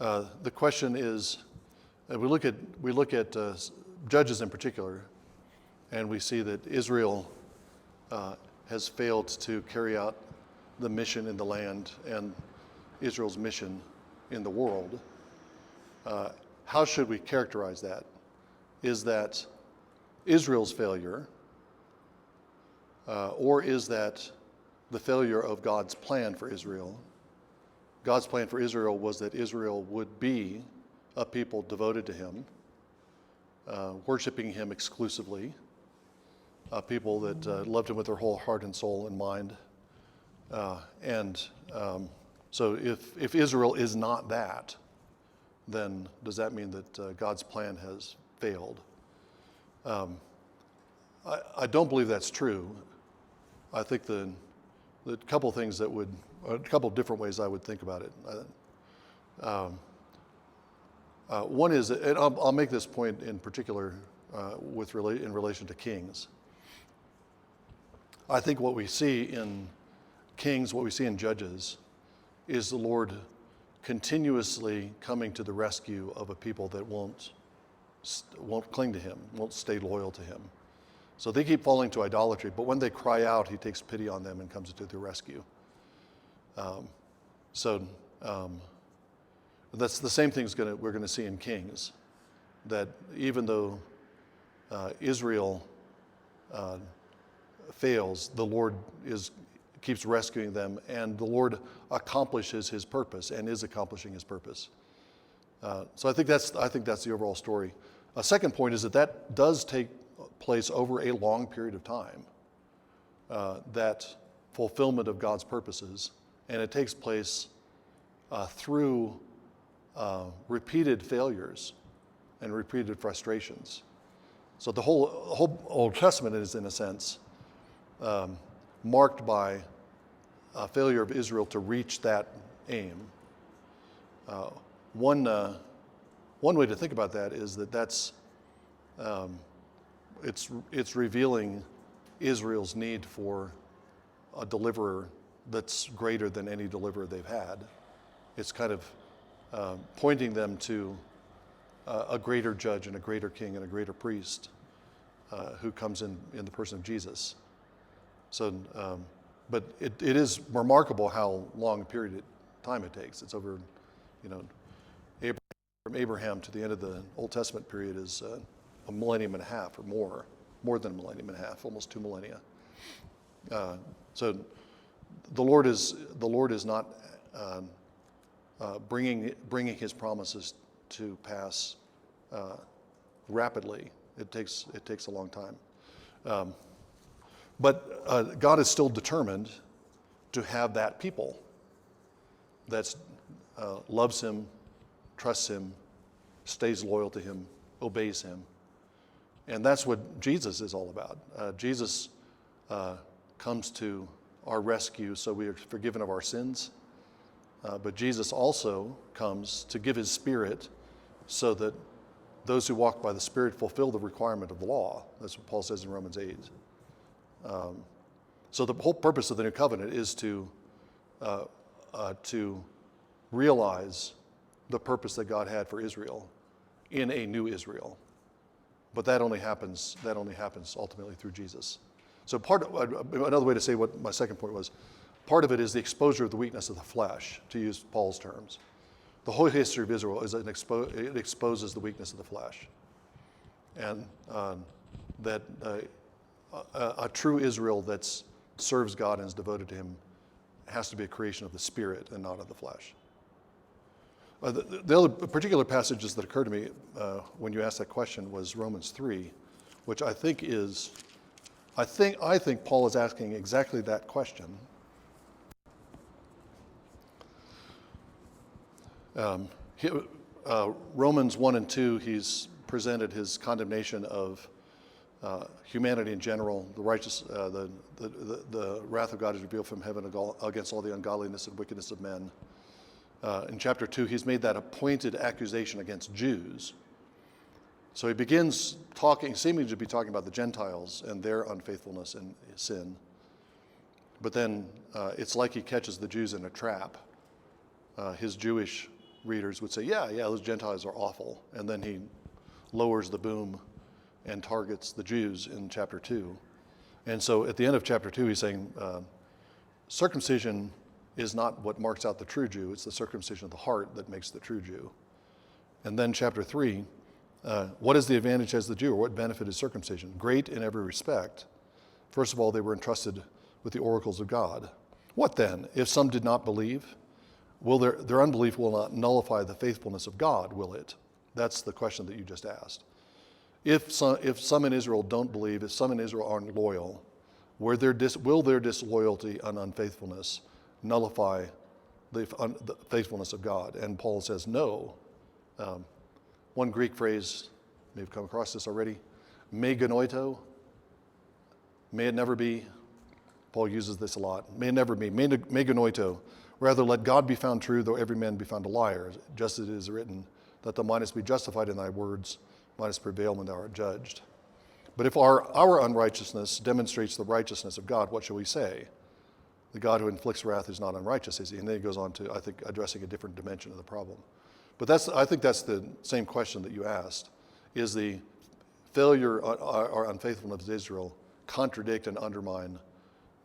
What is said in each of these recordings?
The question is, we look at Judges in particular, and we see that Israel has failed to carry out the mission in the land and Israel's mission in the world. How should we characterize that? Is that Israel's failure, or is that the failure of God's plan for Israel? God's plan for Israel was that Israel would be a people devoted to him, worshiping him exclusively, people that loved him with their whole heart and soul and mind. So if Israel is not that, then does that mean that God's plan has failed? I don't believe that's true. I think the couple things that would, a couple of different ways I would think about it. One is, and I'll make this point in particular in relation to kings. I think what we see in Kings, what we see in Judges, is the Lord continuously coming to the rescue of a people that won't cling to him, won't stay loyal to him. So they keep falling to idolatry, but when they cry out, he takes pity on them and comes to their rescue. That's the same thing we're going to see in Kings, that even though Israel fails, the Lord keeps rescuing them, and the Lord accomplishes his purpose and is accomplishing his purpose. So I think that's the overall story. A second point is that does take place over a long period of time, that fulfillment of God's purposes, and it takes place through repeated failures and repeated frustrations. So the whole Old Testament is, in a sense, marked by a failure of Israel to reach that aim. One way to think about that is that's it's revealing Israel's need for a deliverer that's greater than any deliverer they've had. It's kind of pointing them to a greater judge and a greater king and a greater priest who comes in the person of Jesus. So, but it is remarkable how long a period of time it takes. It's over, from Abraham to the end of the Old Testament period is a millennium and a half or more than a millennium and a half, almost 2 millennia. So the Lord is not bringing his promises to pass rapidly. It takes a long time. But God is still determined to have that people that loves him, trusts him, stays loyal to him, obeys him. And that's what Jesus is all about. Jesus comes to our rescue so we are forgiven of our sins. But Jesus also comes to give his Spirit so that those who walk by the Spirit fulfill the requirement of the law. That's what Paul says in Romans 8. So the whole purpose of the new covenant is to realize the purpose that God had for Israel in a new Israel. But that only happens ultimately through Jesus. So another way to say what my second point was, part of it is the exposure of the weakness of the flesh, to use Paul's terms. The whole history of Israel is it exposes the weakness of the flesh. And that a true Israel that serves God and is devoted to him has to be a creation of the Spirit and not of the flesh. The other particular passages that occurred to me when you asked that question was Romans 3, which I think Paul is asking exactly that question. Romans 1 and 2, he's presented his condemnation of humanity in general. The wrath of God is revealed from heaven against all the ungodliness and wickedness of men. In chapter 2, he's made that a pointed accusation against Jews. So he begins seeming to be talking about the Gentiles and their unfaithfulness and sin. But then it's like he catches the Jews in a trap. His Jewish readers would say, yeah, those Gentiles are awful. And then he lowers the boom and targets the Jews in chapter 2. And so at the end of chapter 2, he's saying, circumcision is not what marks out the true Jew. It's the circumcision of the heart that makes the true Jew. And then chapter 3, what is the advantage as the Jew, or what benefit is circumcision? Great in every respect. First of all, they were entrusted with the oracles of God. What then? If some did not believe, will their unbelief will not nullify the faithfulness of God, will it? That's the question that you just asked. If some in Israel don't believe, if some in Israel aren't loyal, will their disloyalty and unfaithfulness nullify the faithfulness of God? And Paul says no. One Greek phrase, maybe you've come across this already, me genoito, may it never be. Paul uses this a lot. May it never be. Me genoito. Rather, let God be found true, though every man be found a liar, just as it is written, that thou mightest be justified in thy words, mightest prevail when thou art judged. But if our unrighteousness demonstrates the righteousness of God, what shall we say? The God who inflicts wrath is not unrighteous, is he? And then he goes on to, I think, addressing a different dimension of the problem. But I think that's the same question that you asked. Is the failure or unfaithfulness of Israel contradict and undermine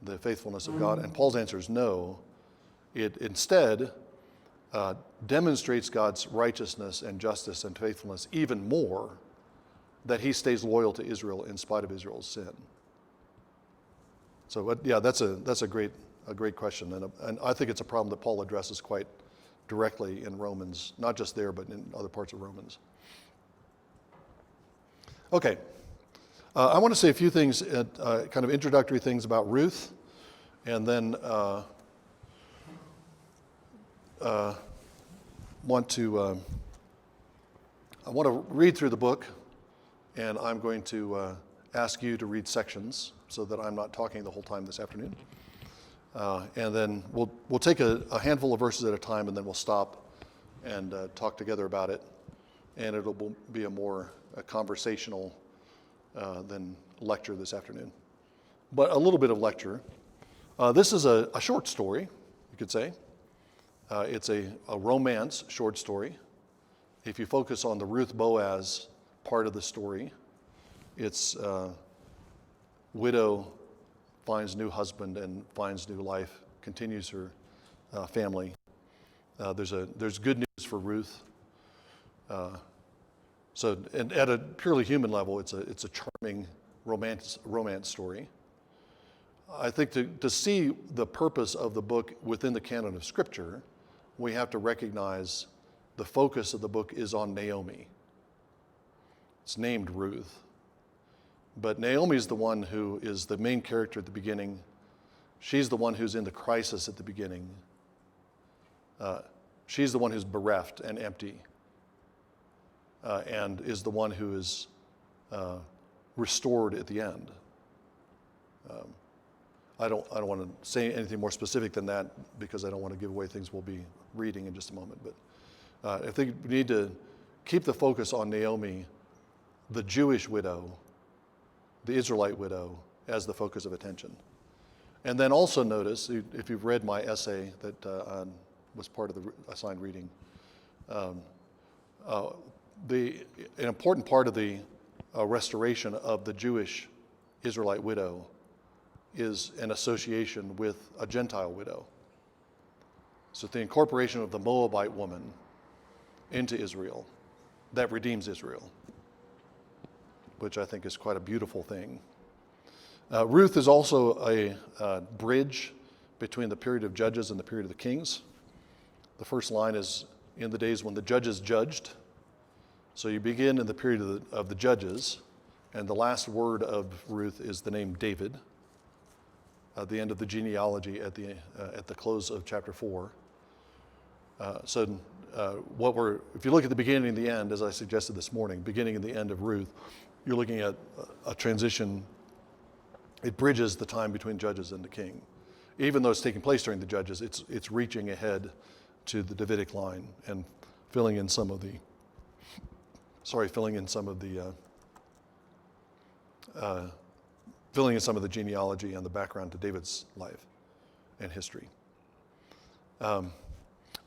the faithfulness of God? And Paul's answer is no. It instead demonstrates God's righteousness and justice and faithfulness even more, that he stays loyal to Israel in spite of Israel's sin. So yeah, that's a great question, and I think it's a problem that Paul addresses quite directly in Romans, not just there, but in other parts of Romans. Okay, I want to say a few things, kind of introductory things about Ruth, and then I want to read through the book, and I'm going to ask you to read sections so that I'm not talking the whole time this afternoon. And then we'll take a handful of verses at a time, and then we'll stop and talk together about it. And it'll be a more conversational than lecture this afternoon. But a little bit of lecture. This is a short story, you could say. It's a romance short story. If you focus on the Ruth Boaz part of the story, it's widow finds new husband and finds new life, continues her family. There's good news for Ruth. So, and at a purely human level, it's a charming romance story. I think to see the purpose of the book within the canon of Scripture, we have to recognize the focus of the book is on Naomi. It's named Ruth. But Naomi is the one who is the main character at the beginning. She's the one who's in the crisis at the beginning. She's the one who's bereft and empty, and is the one who is restored at the end. I don't want to say anything more specific than that because I don't want to give away things we'll be reading in just a moment. But I think we need to keep the focus on Naomi, the Jewish widow, the Israelite widow, as the focus of attention. And then also notice, if you've read my essay that was part of the assigned reading, an important part of the restoration of the Jewish Israelite widow is an association with a Gentile widow. So the incorporation of the Moabite woman into Israel, that redeems Israel, which I think is quite a beautiful thing. Ruth is also a bridge between the period of Judges and the period of the Kings. The first line is, in the days when the judges judged. So you begin in the period of the Judges, and the last word of Ruth is the name David, at the end of the genealogy at the close of chapter 4. If you look at the beginning and the end, as I suggested this morning, beginning and the end of Ruth, you're looking at a transition. It bridges the time between Judges and the King. Even though it's taking place during the Judges, it's reaching ahead to the Davidic line and filling in some of the genealogy and the background to David's life and history.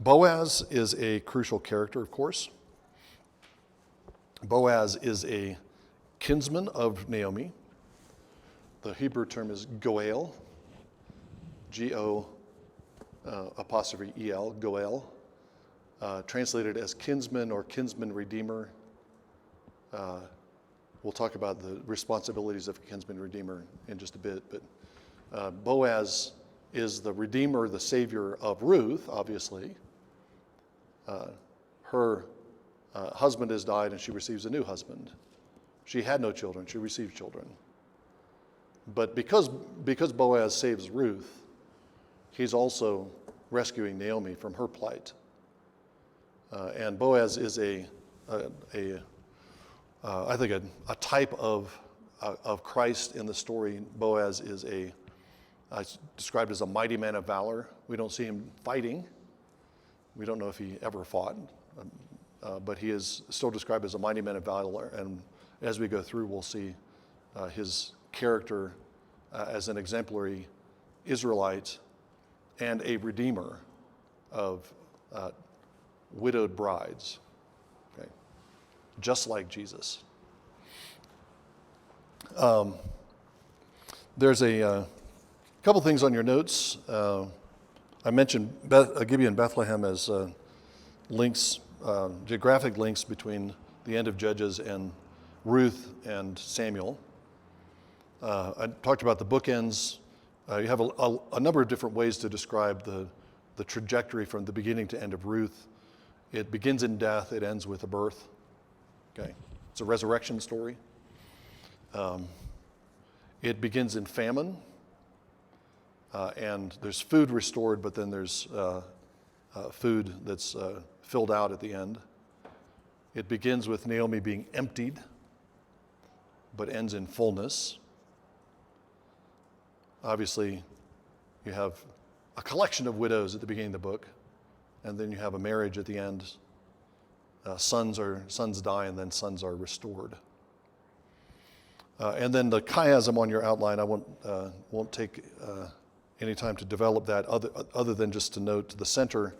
Boaz is a crucial character, of course. Boaz is a kinsman of Naomi. The Hebrew term is Goel, G-O apostrophe E-L, Goel, translated as kinsman or kinsman redeemer. We'll talk about the responsibilities of a kinsman redeemer in just a bit, but Boaz is the redeemer, the savior of Ruth, obviously. Her husband has died and she receives a new husband. She had no children, she received children. But because Boaz saves Ruth, he's also rescuing Naomi from her plight. And Boaz is I think a type of Christ in the story. Boaz is described as a mighty man of valor. We don't see him fighting. We don't know if he ever fought, but he is still described as a mighty man of valor. And as we go through, we'll see his character as an exemplary Israelite and a redeemer of widowed brides, okay? Just like Jesus. There's a couple things on your notes. I mentioned Gibeon, Bethlehem as links, geographic links between the end of Judges and Ruth and Samuel. I talked about the bookends. You have a number of different ways to describe the trajectory from the beginning to end of Ruth. It begins in death, it ends with a birth. Okay, it's a resurrection story. It begins in famine, and there's food restored, but then there's food that's filled out at the end. It begins with Naomi being emptied, but ends in fullness. Obviously, you have a collection of widows at the beginning of the book, and then you have a marriage at the end. Sons die, and then sons are restored. And then the chiasm on your outline, I won't take any time to develop that, other than just to note the center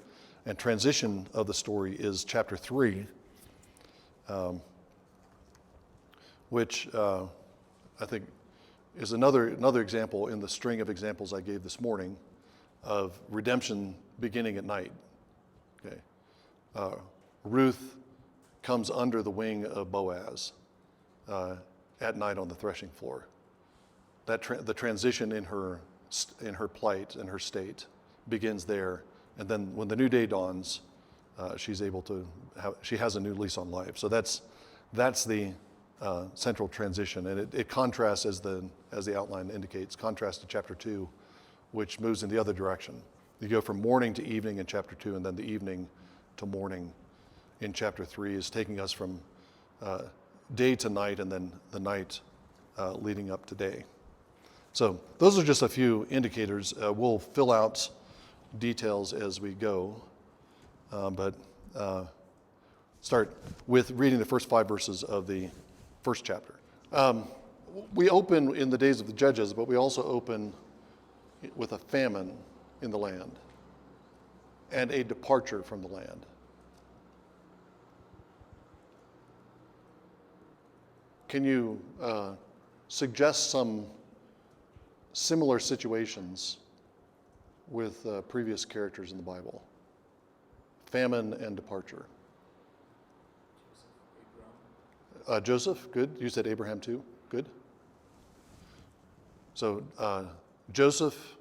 and transition of the story is chapter 3, which I think is another example in the string of examples I gave this morning of redemption beginning at night. Okay, Ruth comes under the wing of Boaz at night on the threshing floor. The transition in her plight and her state begins there, and then when the new day dawns, she has a new lease on life. So that's the central transition, and it contrasts, as the outline indicates, contrasts to chapter 2, which moves in the other direction. You go from morning to evening in chapter 2, and then the evening to morning in chapter 3 is taking us from day to night, and then the night leading up to day. So those are just a few indicators. We'll fill out details as we go, but start with reading the first 5 verses of the first chapter. We open in the days of the Judges, but we also open with a famine in the land and a departure from the land. Can you suggest some similar situations with previous characters in the Bible? Famine and departure. Joseph, good. You said Abraham too, good. So Joseph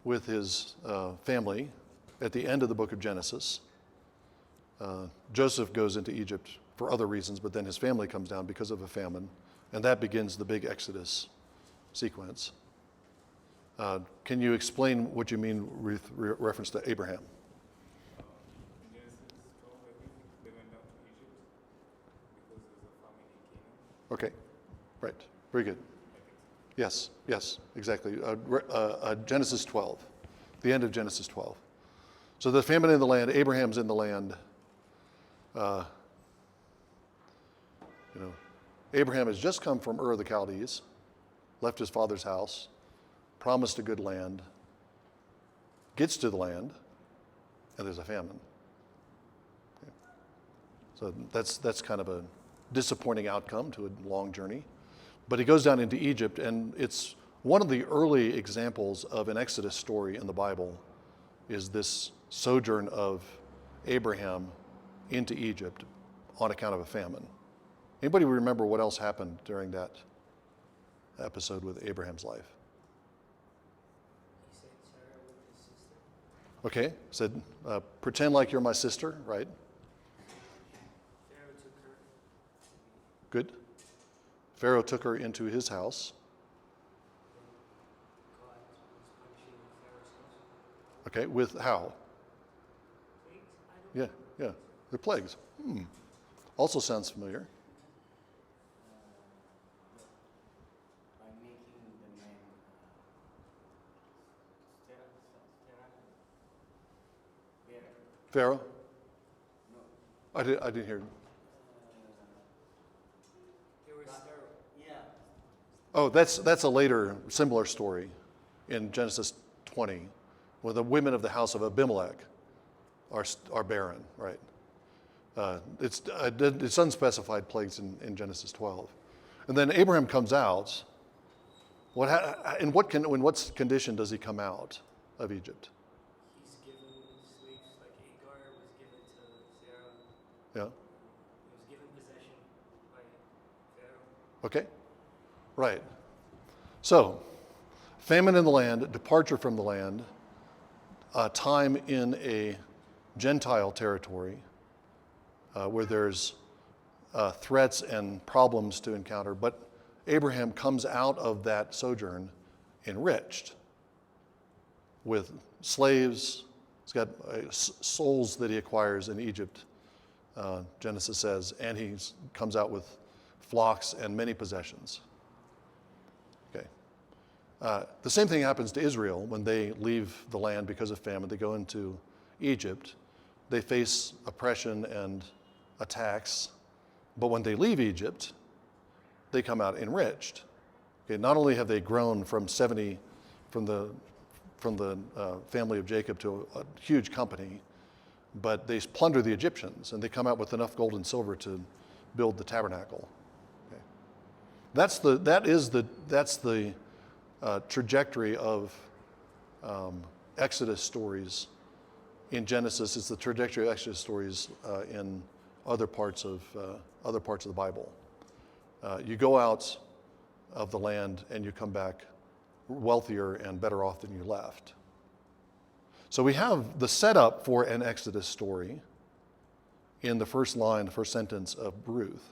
with his family at the end of the book of Genesis. Joseph goes into Egypt for other reasons, but then his family comes down because of a famine, and that begins the big Exodus sequence. Can you explain what you mean with reference to Abraham? In Genesis 12, I think they went down to Egypt because there was a famine in Canaan. Okay, right, very good. Yes, exactly. Genesis 12, the end of Genesis 12. So the famine in the land, Abraham's in the land. Abraham has just come from Ur of the Chaldees, left his father's house, promised a good land, gets to the land, and there's a famine. Okay. So that's kind of a disappointing outcome to a long journey. But he goes down into Egypt, and it's one of the early examples of an Exodus story in the Bible is this sojourn of Abraham into Egypt on account of a famine. Anybody remember what else happened during that episode with Abraham's life? He said Sarah with his sister. Okay, said, pretend like you're my sister, right? Pharaoh took her. Good. Pharaoh took her into his house. God was punishing Pharaoh's house. Okay, with how? Plagues? I don't Yeah, the plagues. Also sounds familiar. By making the man Pharaoh? No. I didn't hear. There was yeah. Oh, that's a later similar story in Genesis 20, where the women of the house of Abimelech are barren, right? It's unspecified plagues in Genesis 12. And then Abraham comes out. In what condition does he come out of Egypt? He's given slaves like Hagar was given to Sarah. Yeah. He was given possession by Pharaoh. Okay. Right. So, famine in the land, departure from the land, time in a Gentile territory where there's threats and problems to encounter, but Abraham comes out of that sojourn enriched with slaves. He's got souls that he acquires in Egypt, Genesis says, and he comes out with flocks and many possessions. Okay. The same thing happens to Israel when they leave the land because of famine. They go into Egypt. They face oppression and attacks. But when they leave Egypt, they come out enriched. Okay, not only have they grown from 70 from the family of Jacob to a huge company, but they plunder the Egyptians, and they come out with enough gold and silver to build the tabernacle. Okay. That's the trajectory of Exodus stories in Genesis. It's the trajectory of Exodus stories in other parts of the Bible. You go out of the land and you come back wealthier and better off than you left. So we have the setup for an Exodus story in the first line, the first sentence of Ruth.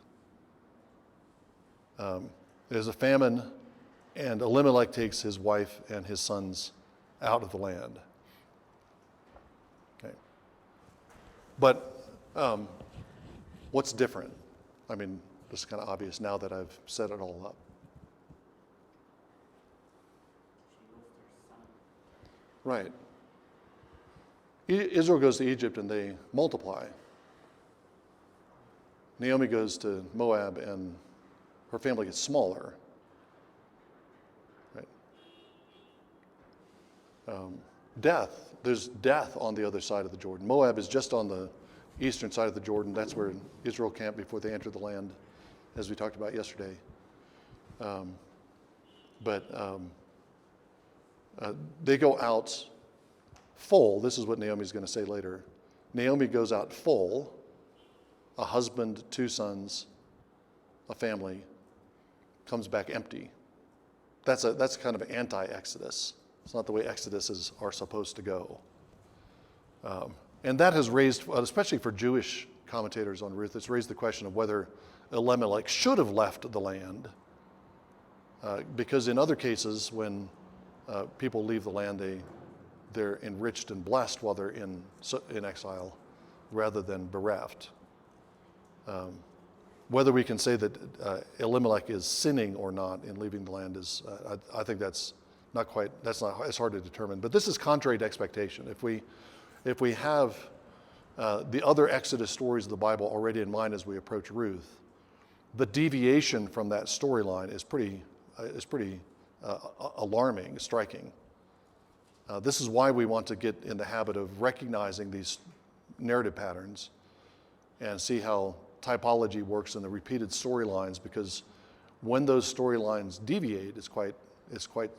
There's a famine, and Elimelech takes his wife and his sons out of the land. Okay. But what's different? I mean, this is kind of obvious now that I've set it all up. She lost her son. Right. Israel goes to Egypt and they multiply. Naomi goes to Moab and her family gets smaller. Right. Death. There's death on the other side of the Jordan. Moab is just on the eastern side of the Jordan. That's where Israel camped before they entered the land, as we talked about yesterday. They go out full. This is what Naomi's going to say later. Naomi goes out full, a husband, 2 sons, a family, comes back empty. That's kind of anti-Exodus. It's not the way Exoduses are supposed to go. And that has raised, especially for Jewish commentators on Ruth, it's raised the question of whether Elimelech should have left the land. Because in other cases, when people leave the land, they're enriched and blessed while they're in exile rather than bereft. Whether we can say that Elimelech is sinning or not in leaving the land is, I think that's not as hard to determine. But this is contrary to expectation. If we have the other Exodus stories of the Bible already in mind as we approach Ruth, the deviation from that storyline is pretty alarming, striking. This is why we want to get in the habit of recognizing these narrative patterns and see how typology works in the repeated storylines, because when those storylines deviate, it's quite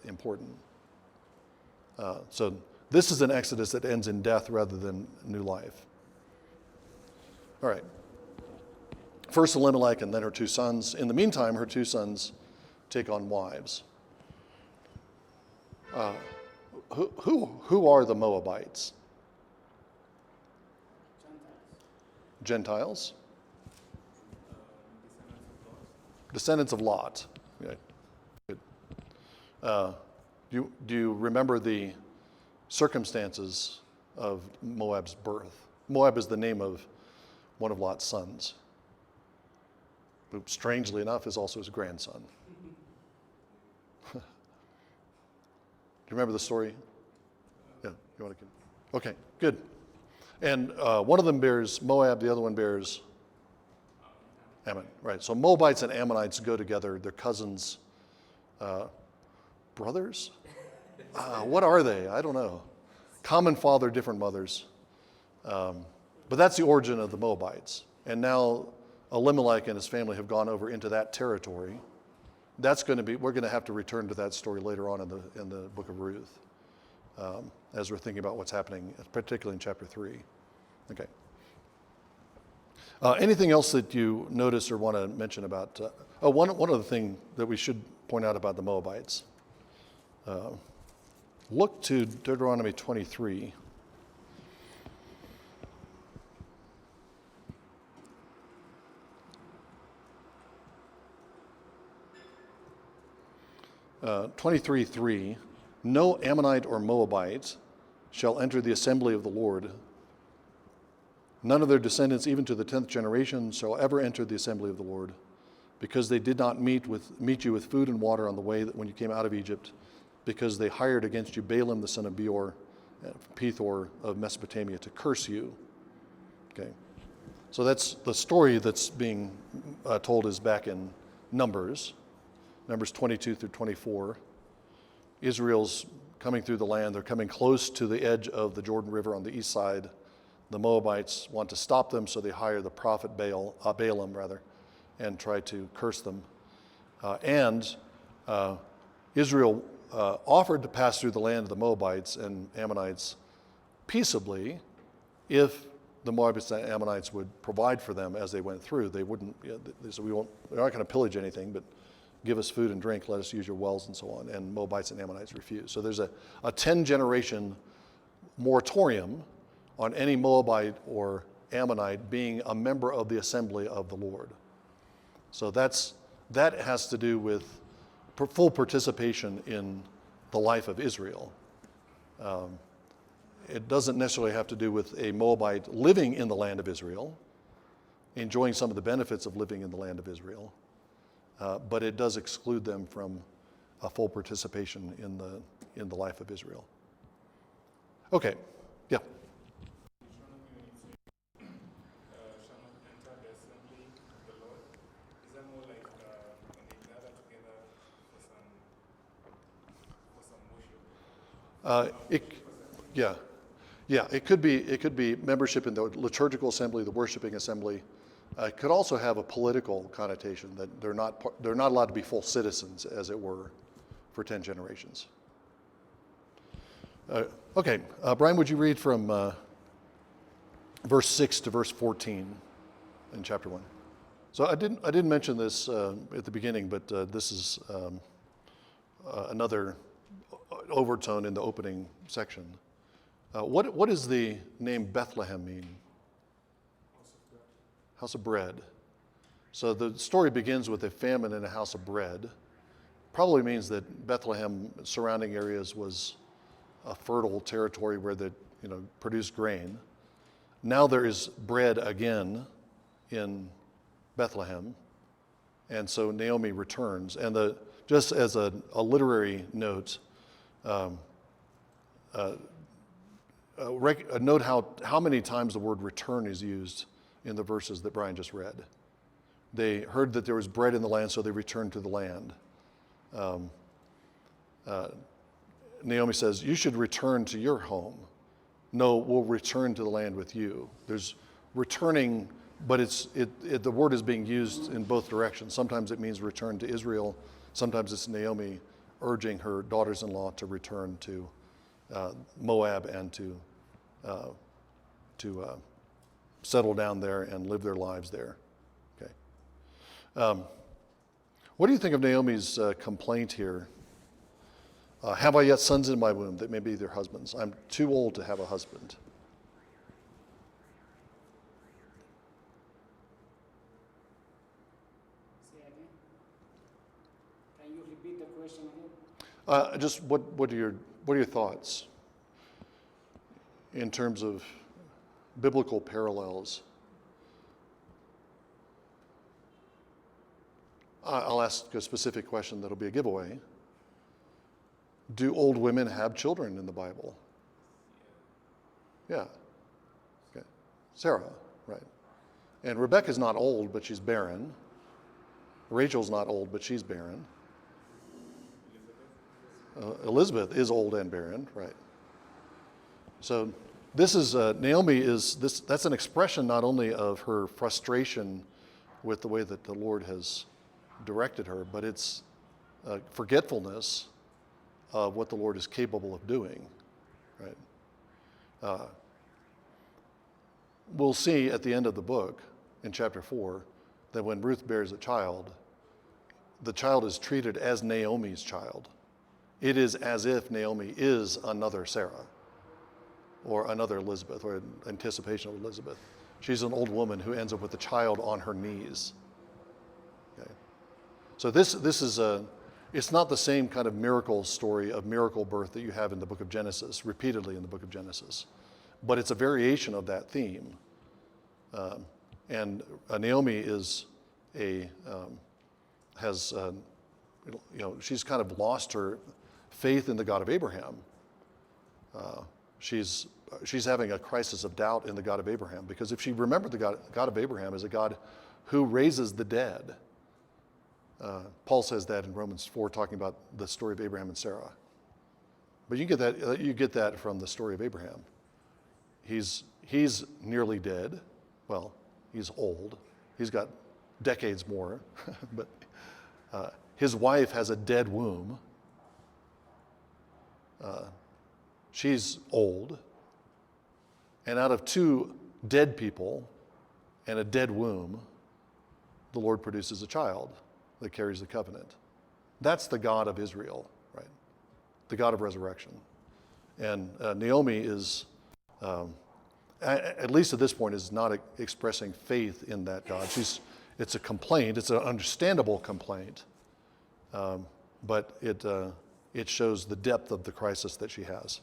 important. So this is an Exodus that ends in death rather than new life. All right. First Elimelech and then her two sons. In the meantime, her two sons take on wives. Who are the Moabites? Gentiles? Descendants of Lot. Okay. Good. Do you remember the circumstances of Moab's birth? Moab is the name of one of Lot's sons, who, strangely enough, is also his grandson. Do you remember the story? Yeah, you want to? Okay, good. And one of them bears Moab, the other one bears Ammon. Right. So Moabites and Ammonites go together. They're cousins, brothers. What are they? I don't know. Common father, different mothers. But that's the origin of the Moabites. And now Elimelech and his family have gone over into that territory. That's going to be. We're going to have to return to that story later on in the book of Ruth, as we're thinking about what's happening, particularly in chapter 3. Okay. Anything else that you notice or want to mention about? One other thing that we should point out about the Moabites. Look to Deuteronomy 23. Uh, 23:3. No Ammonite or Moabite shall enter the assembly of the Lord. None of their descendants, even to the 10th generation, shall ever enter the assembly of the Lord, because they did not meet you with food and water on the way that when you came out of Egypt, because they hired against you Balaam the son of Beor, Pethor of Mesopotamia, to curse you. Okay, so that's the story that's being told is back in Numbers 22 through 24. Israel's coming through the land. They're coming close to the edge of the Jordan River on the east side. The Moabites want to stop them, so they hire the prophet Balaam, and try to curse them. Israel offered to pass through the land of the Moabites and Ammonites peaceably if the Moabites and Ammonites would provide for them as they went through. They wouldn't. They said, we're not going to pillage anything, but give us food and drink. Let us use your wells and so on. And Moabites and Ammonites refused. So there's a 10-generation moratorium on any Moabite or Ammonite being a member of the assembly of the Lord. So that has to do with full participation in the life of Israel. It doesn't necessarily have to do with a Moabite living in the land of Israel, enjoying some of the benefits of living in the land of Israel, but it does exclude them from a full participation in the life of Israel. Okay, yeah. It could be membership in the liturgical assembly, the worshiping assembly. It could also have a political connotation that they're not allowed to be full citizens, as it were, for 10 generations. Okay, Brian, would you read from verse 6 to verse 14 in chapter 1? So I didn't mention this at the beginning, but this is another overtone in the opening section. What does the name Bethlehem mean? House of bread. So the story begins with a famine in a house of bread. Probably means that Bethlehem, surrounding areas, was a fertile territory where they produced grain. Now there is bread again in Bethlehem, and so Naomi returns. And just as a literary note, note how many times the word return is used in the verses that Brian just read. They heard that there was bread in the land, so they returned to the land. Naomi says, you should return to your home. No, we'll return to the land with you. There's returning, but the word is being used in both directions. Sometimes it means return to Israel. Sometimes it's Naomi urging her daughters-in-law to return to Moab and to settle down there and live their lives there. Okay. What do you think of Naomi's complaint here? Have I yet sons in my womb that may be their husbands? I'm too old to have a husband. Say again. Can you repeat the question again? Just what are your thoughts in terms of biblical parallels? I'll ask a specific question that'll be a giveaway. Do old women have children in the Bible? Yeah. Okay. Sarah, right. And Rebecca's not old, but she's barren. Rachel's not old, but she's barren. Elizabeth is old and barren, right. So this is, Naomi is, that's an expression not only of her frustration with the way that the Lord has directed her, but it's forgetfulness of what the Lord is capable of doing, right? We'll see at the end of the book, in chapter 4, that when Ruth bears a child, the child is treated as Naomi's child. It is as if Naomi is another Sarah, or another Elizabeth, or an anticipation of Elizabeth. She's an old woman who ends up with a child on her knees. Okay. So this is it's not the same kind of miracle story of miracle birth that you have in the book of Genesis, repeatedly in the book of Genesis. But it's a variation of that theme. And Naomi is she's kind of lost her faith in the God of Abraham. She's having a crisis of doubt in the God of Abraham, because if she remembered the God of Abraham as a God who raises the dead, Paul says that in Romans 4, talking about the story of Abraham and Sarah. But you get that from the story of Abraham. He's nearly dead. Well, he's old. He's got decades more. But his wife has a dead womb. She's old. And out of two dead people and a dead womb, the Lord produces a child that carries the covenant. That's the God of Israel, right? The God of resurrection. And Naomi is, at least at this point, is not expressing faith in that God. It's a complaint. It's an understandable complaint. But it shows the depth of the crisis that she has.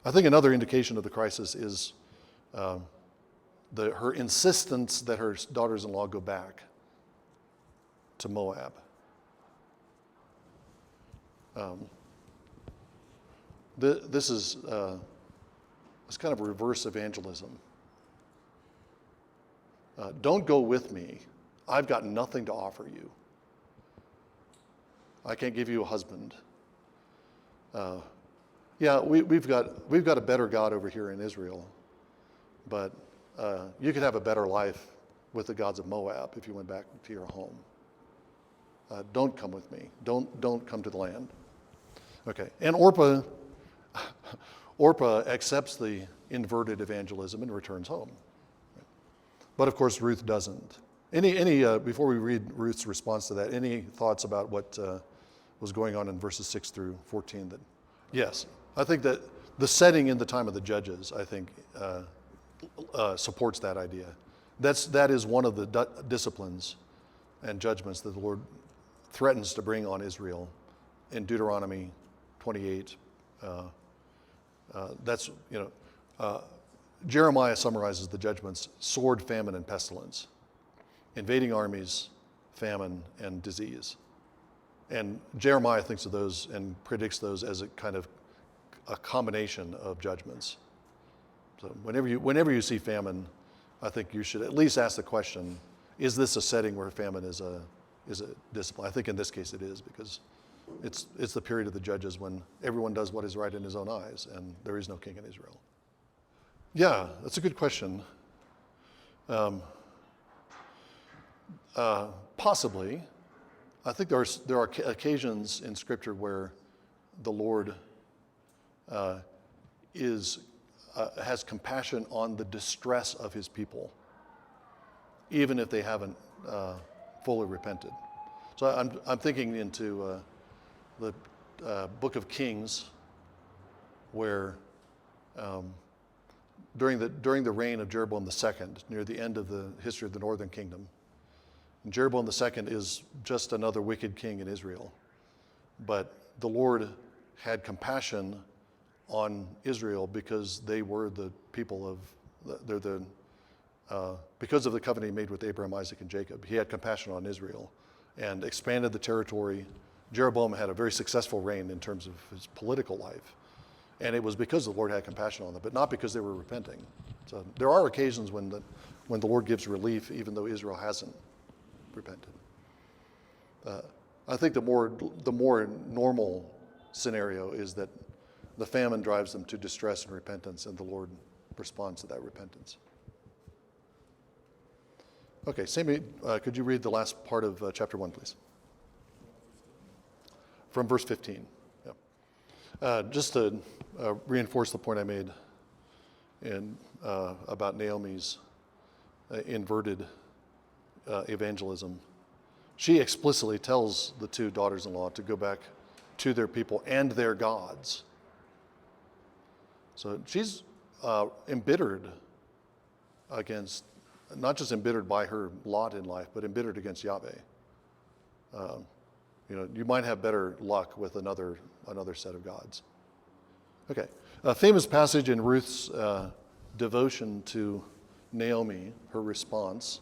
I think another indication of the crisis is her insistence that her daughters-in-law go back to Moab. This is it's kind of reverse evangelism. Don't go with me. I've got nothing to offer you. I can't give you a husband. We've got a better God over here in Israel, but you could have a better life with the gods of Moab if you went back to your home. Don't come with me. Don't come to the land. Okay. And Orpah accepts the inverted evangelism and returns home. But of course, Ruth doesn't. Before we read Ruth's response to that, any thoughts about what was going on in verses 6 through 14? Yes, I think that the setting in the time of the judges, I think, supports that idea. That is one of the disciplines and judgments that the Lord threatens to bring on Israel in Deuteronomy 28. Jeremiah summarizes the judgments: sword, famine, and pestilence, invading armies, famine, and disease. And Jeremiah thinks of those and predicts those as a kind of a combination of judgments. So whenever you see famine, I think you should at least ask the question: is this a setting where famine is a discipline? I think in this case it is, because It's the period of the judges when everyone does what is right in his own eyes, and there is no king in Israel. Yeah, that's a good question. Possibly. I think there are occasions in Scripture where the Lord has compassion on the distress of his people, even if they haven't fully repented. So I'm thinking into the book of Kings, where during the reign of Jeroboam II, near the end of the history of the northern kingdom, and Jeroboam II is just another wicked king in Israel, but the Lord had compassion on Israel because they were the people of because of the covenant he made with Abraham, Isaac, and Jacob. He had compassion on Israel and expanded the territory. Jeroboam had a very successful reign in terms of his political life. And it was because the Lord had compassion on them, but not because they were repenting. So there are occasions when the Lord gives relief, even though Israel hasn't repented. I think the more normal scenario is that the famine drives them to distress and repentance, and the Lord responds to that repentance. Okay, Sammy, could you read the last part of chapter 1, please? From verse 15. Yeah. Just to reinforce the point I made about Naomi's inverted evangelism, she explicitly tells the two daughters-in-law to go back to their people and their gods. So she's embittered against, not just embittered by her lot in life, but embittered against Yahweh. You might have better luck with another set of gods. Okay, a famous passage in Ruth's devotion to Naomi, her response.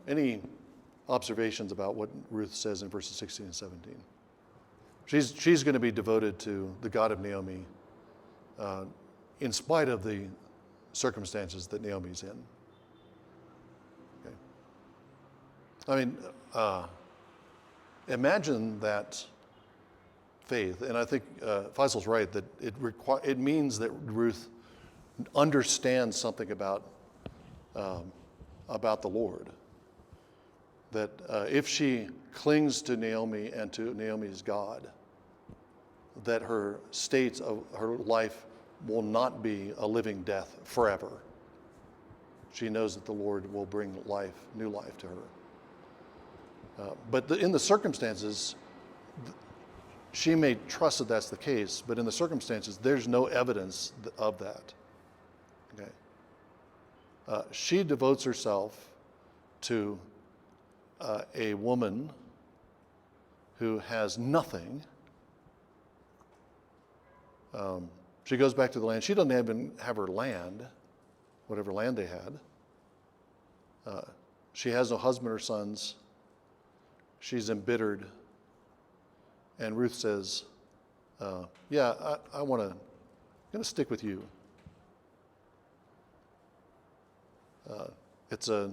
Any observations about what Ruth says in verses 16 and 17? She's going to be devoted to the God of Naomi in spite of the circumstances that Naomi's in. Okay. I mean, imagine that faith, and I think Faisal's right that it means that Ruth understands something about the Lord. That if she clings to Naomi and to Naomi's God, that her state of her life will not be a living death forever. She knows that the Lord will bring life, new life to her. But in the circumstances, she may trust that that's the case, but in the circumstances, there's no evidence of that. Okay. She devotes herself to a woman who has nothing. She goes back to the land. She doesn't even have her land, whatever land they had. She has no husband or sons. She's embittered. And Ruth says, I'm going to stick with you. It's a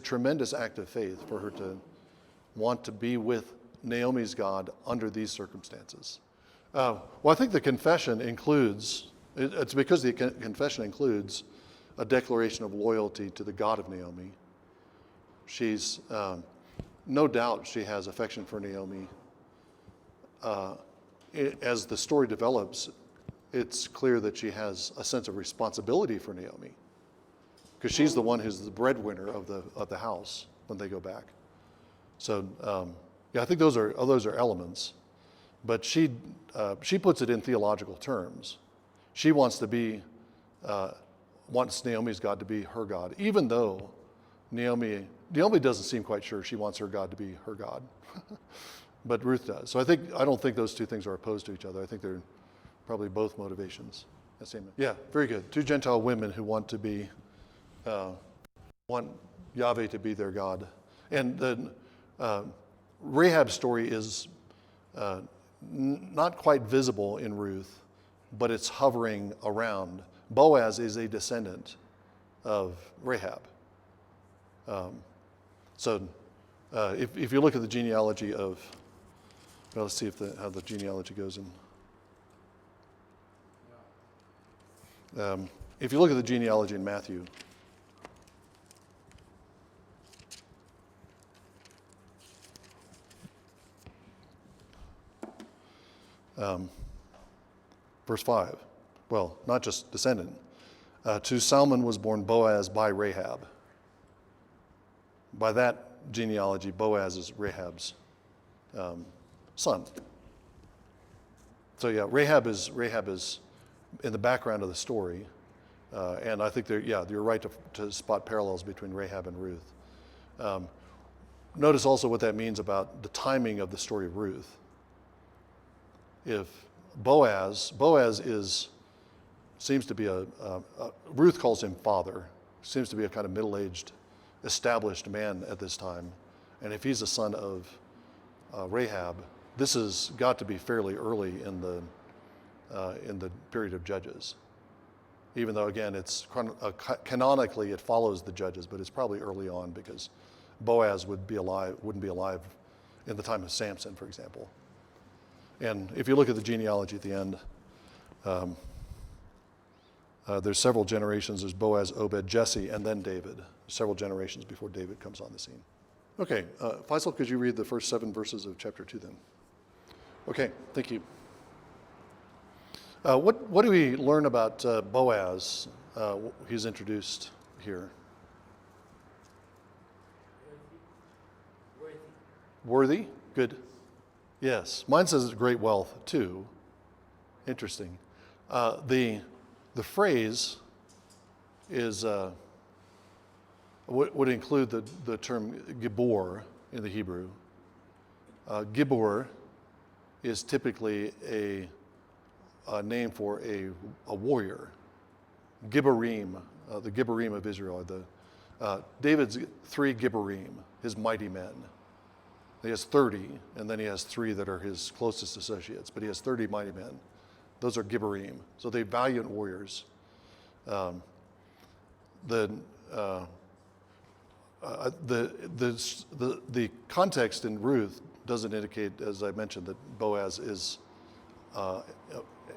tremendous act of faith for her to want to be with Naomi's God under these circumstances. Well, I think the confession includes, it's because the confession includes a declaration of loyalty to the God of Naomi. She's, no doubt she has affection for Naomi. As the story develops, it's clear that she has a sense of responsibility for Naomi, because she's the one who's the breadwinner of the house when they go back. So I think those are elements, but she puts it in theological terms. She wants Naomi's God to be her God, even though Naomi doesn't seem quite sure she wants her God to be her God, but Ruth does. So I don't think those two things are opposed to each other. I think they're probably both motivations. Yeah, very good. Two Gentile women who want Yahweh to be their God. And the Rahab's story is not quite visible in Ruth, but it's hovering around. Boaz is a descendant of Rahab. If you look at the genealogy of Well, let's see how the genealogy goes in. If you look at the genealogy in Matthew, verse 5, well, not just descendant. To Salmon was born Boaz by Rahab. By that genealogy, Boaz is Rahab's son. So yeah, Rahab is in the background of the story, and I think you're right to spot parallels between Rahab and Ruth. Notice also what that means about the timing of the story of Ruth. If Boaz seems to be Ruth calls him father, seems to be a kind of middle-aged, established man at this time, and if he's a son of Rahab, this has got to be fairly early in the period of Judges. Even though, again, it's canonically it follows the Judges, but it's probably early on because Boaz wouldn't be alive in the time of Samson, for example. And if you look at the genealogy at the end, there's several generations. There's Boaz, Obed, Jesse, and then David. Several generations before David comes on the scene. Okay, Faisal, could you read the first 7 verses of chapter 2 then? Okay, thank you. What do we learn about Boaz? He's introduced here. Worthy? Good. Yes. Mine says great wealth, too. Interesting. The phrase is would include the term gibor in the Hebrew. Gibor is typically a name for a warrior. Giborim, the Giborim of Israel. David's 3 Giborim, his mighty men. He has 30, and then he has 3 that are his closest associates, but he has 30 mighty men. Those are Giborim. So they're valiant warriors. The context in Ruth doesn't indicate, as I mentioned, that Boaz is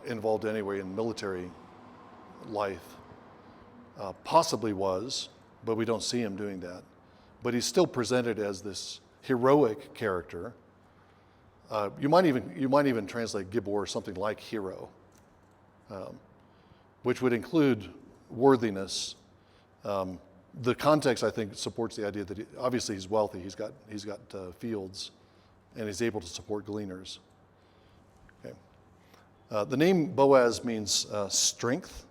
involved anyway in military life. Possibly was, but we don't see him doing that. But he's still presented as this heroic character. You might even translate Gibor something like hero, which would include worthiness. The context, I think, supports the idea that obviously he's wealthy. He's got fields, and he's able to support gleaners. Okay. The name Boaz means strength.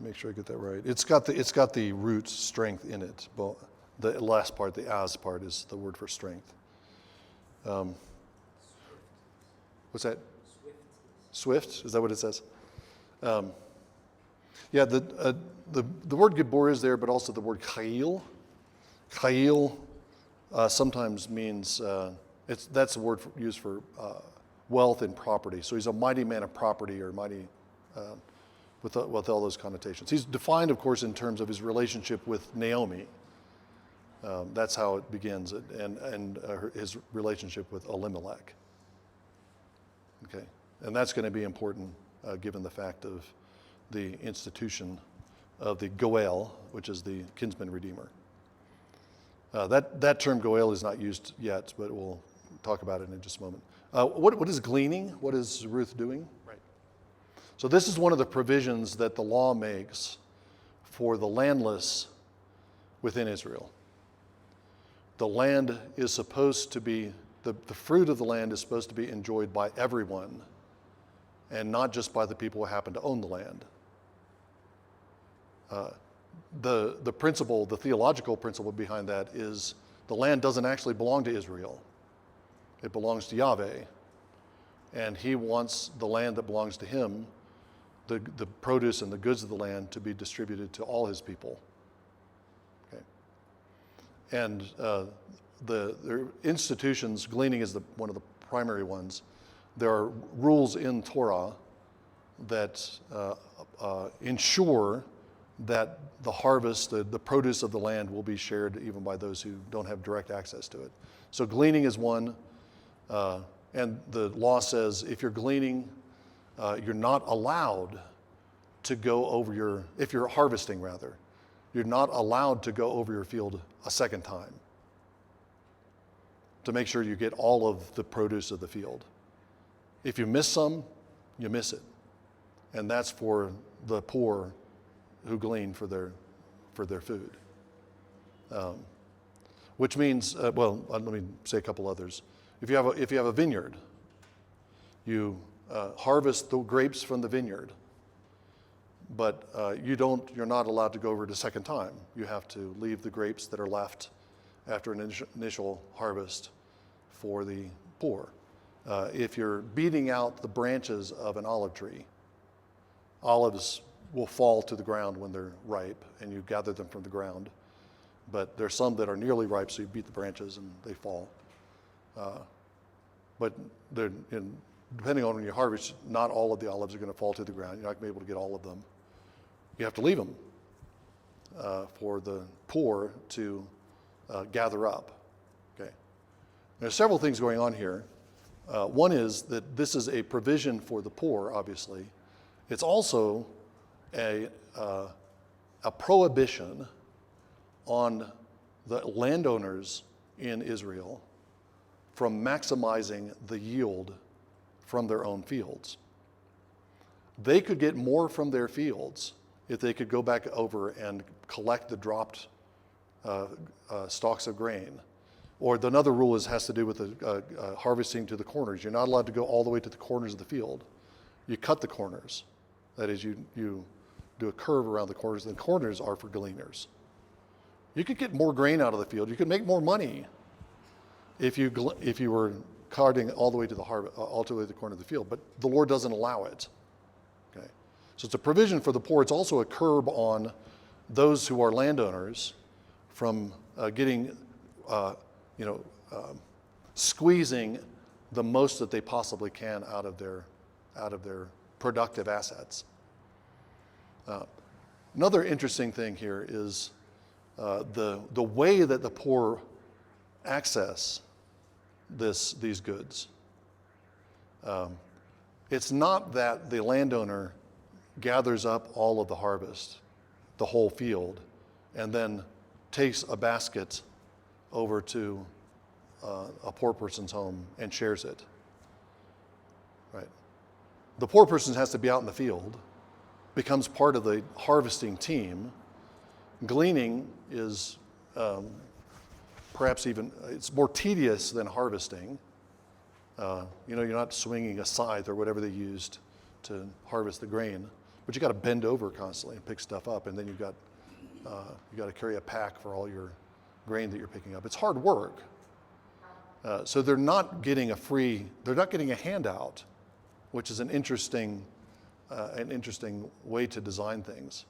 Make sure I get that right. It's got the root strength in it. But the last part, the as part, is the word for strength. What's that? Swift? Is that what it says? Yeah, the word Gibor is there, but also the word Chayil. Chayil sometimes means, that's the word used for wealth and property. So he's a mighty man of property, or mighty, with all those connotations. He's defined, of course, in terms of his relationship with Naomi. That's how it begins, and his relationship with Elimelech. Okay, and that's going to be important given the fact of the institution of the Goel, which is the kinsman redeemer. That term Goel is not used yet, but we'll talk about it in just a moment. What is gleaning? What is Ruth doing? Right. So this is one of the provisions that the law makes for the landless within Israel. The land is supposed to be, the fruit of the land is supposed to be enjoyed by everyone, and not just by the people who happen to own the land. The principle, the theological principle behind that is the land doesn't actually belong to Israel. It belongs to Yahweh, and he wants the land that belongs to him, the produce and the goods of the land, to be distributed to all his people. Okay. And the institutions, gleaning is one of the primary ones. There are rules in Torah that ensure that the harvest, the produce of the land will be shared even by those who don't have direct access to it. So gleaning is one, and the law says if you're gleaning, you're not allowed to go over if you're harvesting rather, you're not allowed to go over your field a second time to make sure you get all of the produce of the field. If you miss some, you miss it. And that's for the poor who glean for their food. Which means, let me say a couple others. If you have a vineyard, you harvest the grapes from the vineyard, but you're not allowed to go over it a second time. You have to leave the grapes that are left after an initial harvest for the poor. If you're beating out the branches of an olive tree, olives will fall to the ground when they're ripe, and you gather them from the ground. But there's some that are nearly ripe, so you beat the branches and they fall. But depending on when you harvest, not all of the olives are going to fall to the ground. You're not going to be able to get all of them. You have to leave them for the poor to gather up. Okay. There's several things going on here. One is that this is a provision for the poor, obviously. It's also a prohibition on the landowners in Israel from maximizing the yield from their own fields. They could get more from their fields if they could go back over and collect the dropped stalks of grain. Or another rule has to do with harvesting to the corners. You're not allowed to go all the way to the corners of the field. You cut the corners. That is, you do a curve around the corners, and the corners are for gleaners. You could get more grain out of the field. You could make more money if you were carting all the way to the corner of the field, but the Lord doesn't allow it. Okay, so it's a provision for the poor. It's also a curb on those who are landowners from squeezing the most that they possibly can out of their productive assets. Another interesting thing here is the way that the poor access these goods. It's not that the landowner gathers up all of the harvest, the whole field, and then takes a basket over to a poor person's home and shares it. Right? The poor person has to be out in the field, becomes part of the harvesting team. Gleaning is perhaps it's more tedious than harvesting. You're not swinging a scythe or whatever they used to harvest the grain, but you got to bend over constantly and pick stuff up, and then you got to carry a pack for all your grain that you're picking up. It's hard work. So they're not getting a handout, which is an interesting way to design things.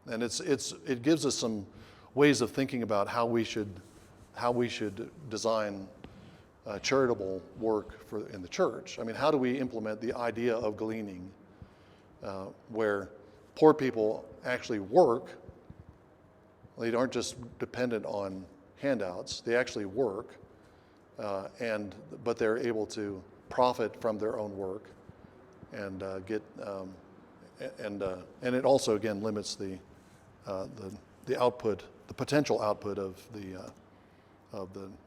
And it gives us some ways of thinking about how we should design charitable work in the church. I mean, how do we implement the idea of gleaning where poor people actually work? They aren't just dependent on handouts. They actually work, but they're able to profit from their own work and and it also again limits the output, the potential output of the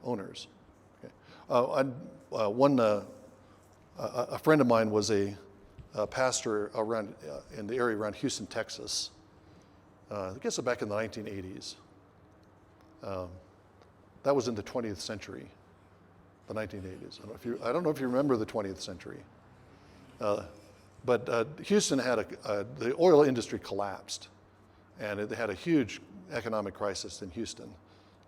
owners. Okay. A friend of mine was a pastor around in the area around Houston, Texas. I guess back in the 1980s. That was in the 20th century, the 1980s. I don't know if you remember the 20th century. But Houston had the oil industry collapsed, and it had a huge economic crisis in Houston.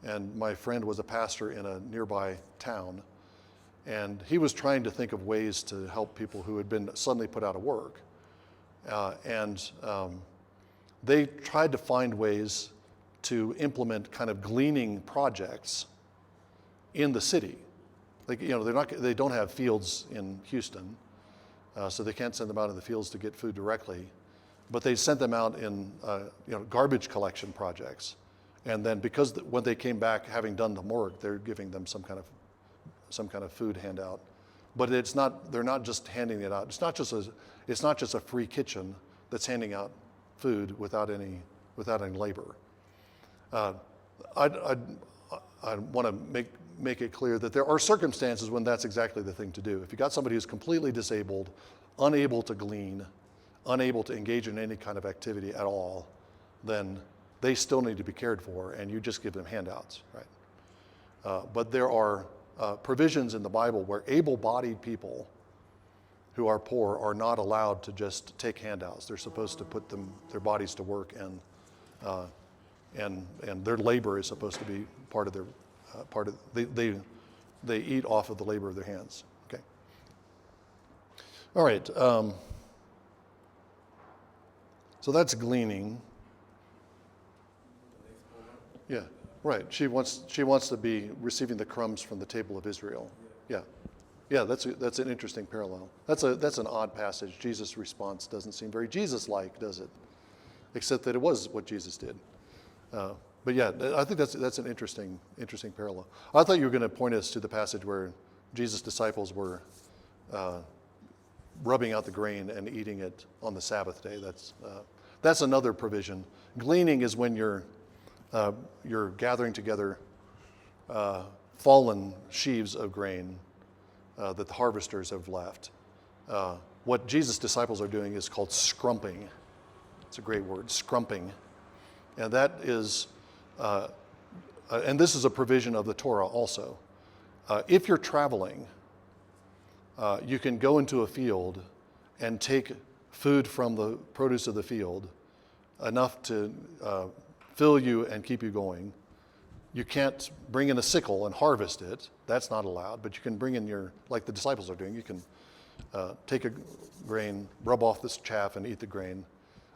And my friend was a pastor in a nearby town, and he was trying to think of ways to help people who had been suddenly put out of work. They tried to find ways to implement kind of gleaning projects in the city. Like, they don't have fields in Houston, so they can't send them out in the fields to get food directly. but they sent them out in garbage collection projects. And then because when they came back having done the work, they're giving them some kind of food handout. But they're not just handing it out. It's not just a free kitchen that's handing out food without any labor. I want to make it clear that there are circumstances when that's exactly the thing to do. If you got somebody who's completely disabled, unable to glean, unable to engage in any kind of activity at all, then they still need to be cared for, and you just give them handouts, right? But there are provisions in the Bible where able-bodied people who are poor are not allowed to just take handouts. They're supposed to put their bodies to work, and their labor is supposed to be part of they eat off of the labor of their hands. Okay. All right. So that's gleaning. Yeah. Right. She wants to be receiving the crumbs from the table of Israel. Yeah. Yeah, that's an interesting parallel. That's an odd passage. Jesus' response doesn't seem very Jesus-like, does it? Except that it was what Jesus did. But yeah, I think that's an interesting parallel. I thought you were going to point us to the passage where Jesus' disciples were rubbing out the grain and eating it on the Sabbath day. That's another provision. Gleaning is when you're gathering together fallen sheaves of grain that the harvesters have left. What Jesus' disciples are doing is called scrumping. It's a great word, scrumping. And that is, and this is a provision of the Torah also. If you're traveling, you can go into a field and take food from the produce of the field, enough to fill you and keep you going. You can't bring in a sickle and harvest it. That's not allowed. But you can bring in like the disciples are doing, you can take a grain, rub off this chaff, and eat the grain.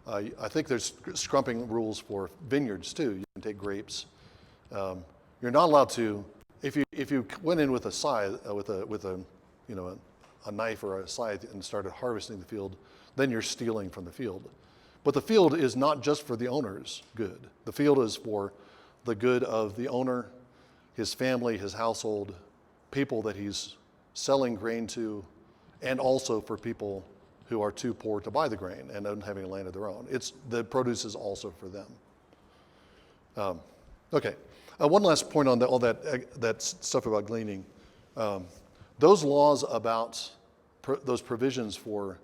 I think there's scrumping rules for vineyards too. You can take grapes. You're not allowed to, if you went in with a scythe, with a knife or a scythe and started harvesting the field, then you're stealing from the field. But the field is not just for the owner's good. The field is for the good of the owner, his family, his household, people that he's selling grain to, and also for people who are too poor to buy the grain and don't have any land of their own. The produce is also for them. Okay, one last point on all that stuff about gleaning. Those laws about those provisions for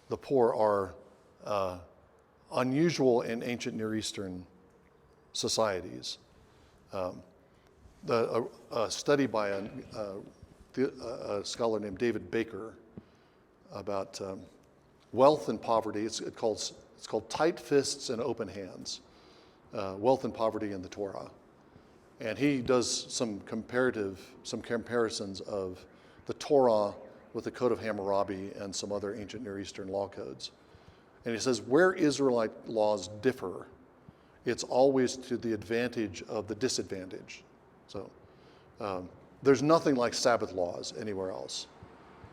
the poor are unusual in ancient Near Eastern societies. A study by a scholar named David Baker about wealth and poverty. It's called Tight Fists and Open Hands, Wealth and Poverty in the Torah. And he does some comparisons of the Torah with the Code of Hammurabi and some other ancient Near Eastern law codes. And he says where Israelite laws differ, it's always to the advantage of the disadvantage. So there's nothing like Sabbath laws anywhere else.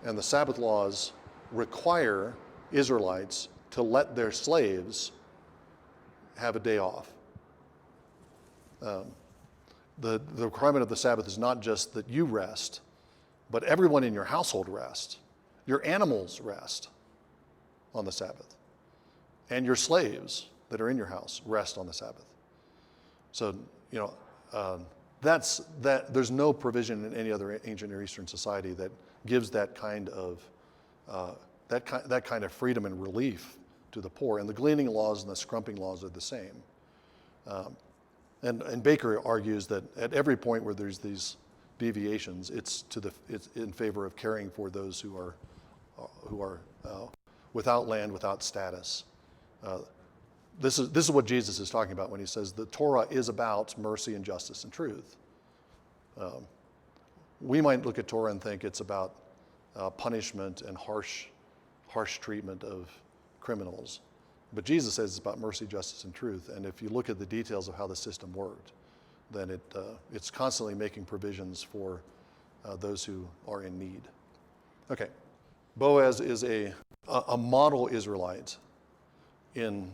And the Sabbath laws require Israelites to let their slaves have a day off. The requirement of the Sabbath is not just that you rest, but everyone in your household rest. Your animals rest on the Sabbath. And your slaves that are in your house rest on the Sabbath. So, there's no provision in any other ancient Near Eastern society that gives that kind of freedom and relief to the poor. And the gleaning laws and the scrumping laws are the same. And Baker argues that at every point where there's these deviations, it's in favor of caring for those who are without land, without status. This is what Jesus is talking about when he says the Torah is about mercy and justice and truth. We might look at Torah and think it's about punishment and harsh treatment of criminals. But Jesus says it's about mercy, justice, and truth. And if you look at the details of how the system worked, then it's constantly making provisions for those who are in need. Okay, Boaz is a model Israelite may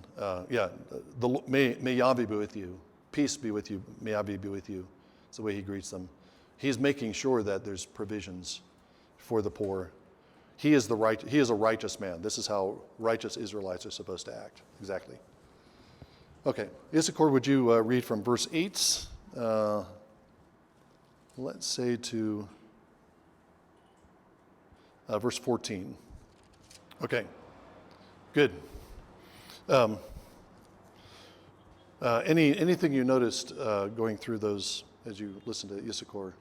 Yahweh be with you. Peace be with you. May Yahweh be with you. It's the way he greets them. He's making sure that there's provisions for the poor. He is a righteous man. This is how righteous Israelites are supposed to act. Exactly. Okay, Issachar, would you read from verse 8, let's say to verse 14. Okay, good. Anything you noticed going through those as you listen to Issachar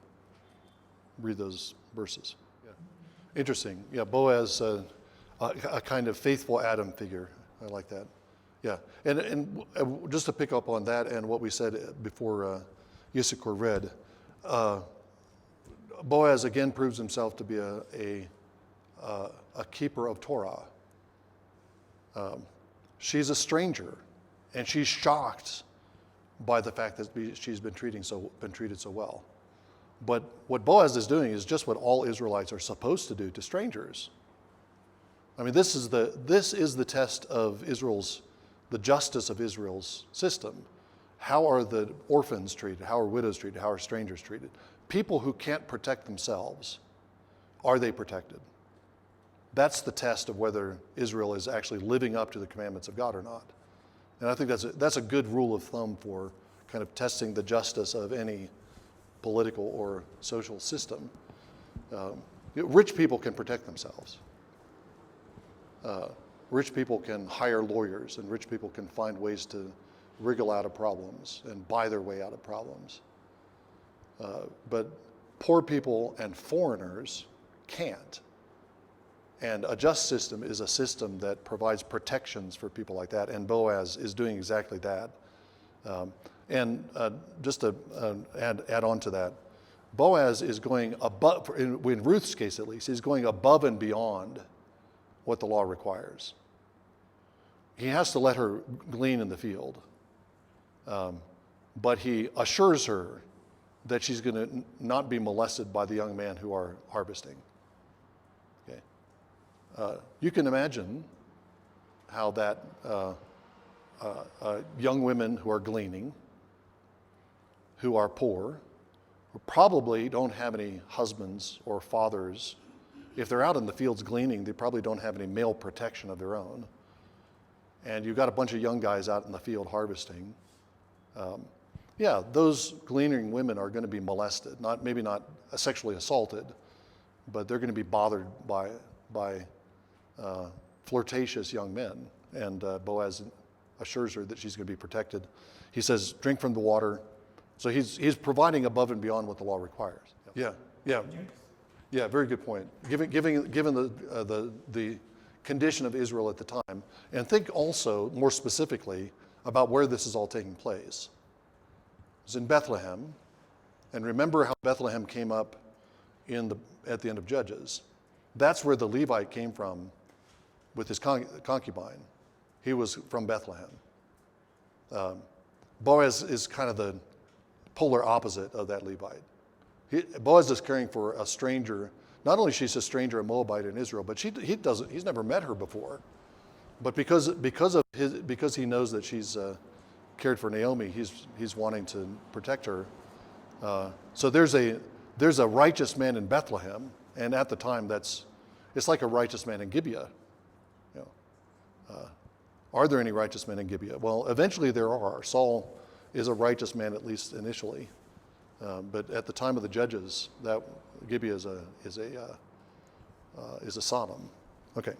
read those verses? Yeah. Interesting. Yeah, Boaz, a kind of faithful Adam figure. I like that. Yeah, and just to pick up on that and what we said before Issachar read, Boaz again proves himself to be a keeper of Torah. She's a stranger, and she's shocked by the fact that she's been treated so well. But what Boaz is doing is just what all Israelites are supposed to do to strangers. I mean, this is the test of the justice of Israel's system. How are the orphans treated? How are widows treated? How are strangers treated? People who can't protect themselves, are they protected? That's the test of whether Israel is actually living up to the commandments of God or not. And I think that's a good rule of thumb for kind of testing the justice of any political or social system. Rich people can protect themselves. Rich people can hire lawyers, and rich people can find ways to wriggle out of problems and buy their way out of problems. But poor people and foreigners can't. And a just system is a system that provides protections for people like that, and Boaz is doing exactly that. Just to add on to that, Boaz is going above, in Ruth's case at least, he's going above and beyond what the law requires. He has to let her glean in the field, but he assures her that she's going to not be molested by the young men who are harvesting. Okay, you can imagine how that young women who are gleaning, who are poor, who probably don't have any husbands or fathers. If they're out in the fields gleaning, they probably don't have any male protection of their own. And you've got a bunch of young guys out in the field harvesting. Those gleaning women are going to be molested, maybe not sexually assaulted, but they're going to be bothered by flirtatious young men. And Boaz assures her that she's going to be protected. He says, drink from the water. So he's providing above and beyond what the law requires. Yeah, very good point. Given the condition of Israel at the time, and think also more specifically about where this is all taking place. It's in Bethlehem, and remember how Bethlehem came up at the end of Judges. That's where the Levite came from with his concubine. He was from Bethlehem. Boaz is kind of the polar opposite of that Levite. Boaz is caring for a stranger. Not only she's a stranger, a Moabite in Israel, but he's never met her before. But because he knows that she's cared for Naomi, he's wanting to protect her. So there's a righteous man in Bethlehem, and at the time it's like a righteous man in Gibeah. Are there any righteous men in Gibeah? Well, eventually there are. Saul is a righteous man, at least initially. But at the time of the Judges, that Gibeah is a Sodom. Okay.